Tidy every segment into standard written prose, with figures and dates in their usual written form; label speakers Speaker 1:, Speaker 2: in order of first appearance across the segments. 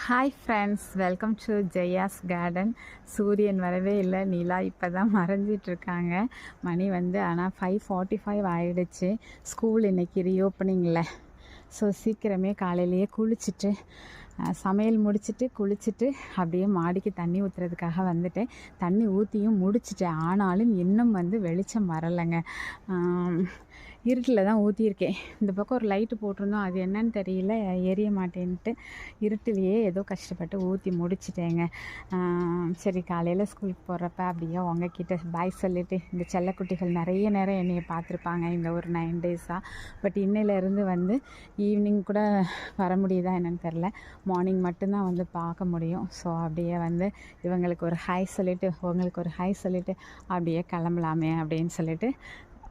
Speaker 1: Hi friends, welcome to Jaya's garden. சூரியன் வரவே இல்லை, நிலா இப்போ தான் மறைஞ்சிட்ருக்காங்க. மணி ஆனால் 5:45 ஆகிடுச்சு. ஸ்கூல் இன்றைக்கி ரீஓப்பனிங்கில். ஸோ சீக்கிரமே காலையிலேயே குளிச்சுட்டு சமையல் முடிச்சுட்டு குளிச்சுட்டு அப்படியே மாடிக்கு தண்ணி ஊற்றுறதுக்காக வந்துட்டேன். தண்ணி ஊற்றியும் முடிச்சிட்டேன். ஆனாலும் இன்னும் வெளிச்சம் வரலைங்க. இருட்டில் தான் ஊற்றியிருக்கேன். இந்த பக்கம் ஒரு லைட்டு போட்டிருந்தோம், அது என்னன்னு தெரியல, எரிய மாட்டேன்ட்டு இருட்டிலேயே ஏதோ கஷ்டப்பட்டு ஊற்றி முடிச்சிட்டேங்க. சரி, காலையில் ஸ்கூலுக்கு போகிறப்ப அப்படியே உங்ககிட்ட பாய் சொல்லிவிட்டு, இந்த செல்லக்குட்டிகள் நிறைய நேரம் என்னையை பார்த்துருப்பாங்க இந்த ஒரு 9 டேஸாக. பட் இன்னையிலேருந்து ஈவினிங் கூட வர முடியுதா என்னன்னு தெரில. மார்னிங் மட்டும்தான் பார்க்க முடியும். ஸோ அப்படியே இவங்களுக்கு ஒரு ஹாய் சொல்லிவிட்டு உங்களுக்கு ஒரு ஹாய் சொல்லிவிட்டு அப்படியே கிளம்பலாமே அப்படின்னு சொல்லிட்டு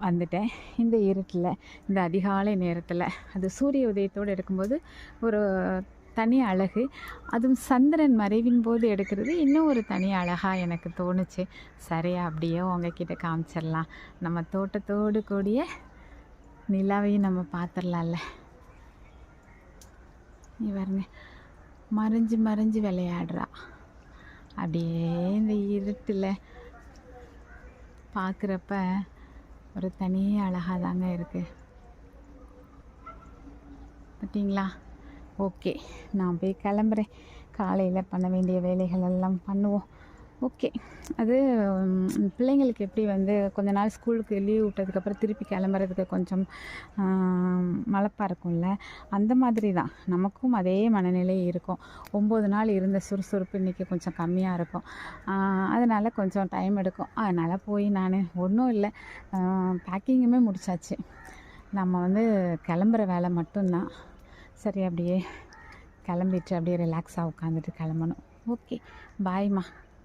Speaker 1: வந்துட்டேன். இந்த இருட்டில், இந்த அதிகாலை நேரத்தில் அது சூரிய உதயத்தோடு எடுக்கும்போது ஒரு தனி அழகு. அதுவும் சந்திரன் மறைவின் போது எடுக்கிறது இன்னும் ஒரு தனி அழகாக எனக்கு தோணுச்சு. சரியா அப்படியே உங்ககிட்ட காமிச்சிடலாம். நம்ம தோட்டத்தோடு கூடிய நிலாவையும் நம்ம பார்த்துடலாம்ல. இவருங்க மறைஞ்சு மறைஞ்சு விளையாடுறா. அப்படியே இந்த இருட்டில் பார்க்குறப்ப ஒரு தனி அழகாக தாங்க இருக்குது. பார்த்தீங்களா? ஓகே, நான் போய் கிளம்புறேன். காலையில் பண்ண வேண்டிய வேலைகள் எல்லாம் பண்ணுவோம். ஓகே. அது பிள்ளைங்களுக்கு எப்படி கொஞ்ச நாள் ஸ்கூலுக்கு லீவ் விட்டதுக்கப்புறம் திருப்பி கிளம்புறதுக்கு கொஞ்சம் மலைப்பாக இருக்கும்ல, அந்த மாதிரி தான் நமக்கும் அதே மனநிலை இருக்கும். 9 நாள் இருந்த சுறுசுறுப்பு இன்றைக்கி கொஞ்சம் கம்மியாக இருக்கும். அதனால் கொஞ்சம் டைம் எடுக்கும். அதனால் போய் நான் ஒன்றும் இல்லை, பேக்கிங்குமே முடித்தாச்சு. நம்ம கிளம்புற வேலை மட்டும்தான். சரி, அப்படியே கிளம்பிட்டு அப்படியே ரிலாக்ஸாக உட்காந்துட்டு கிளம்பணும். ஓகே, பாய்மா.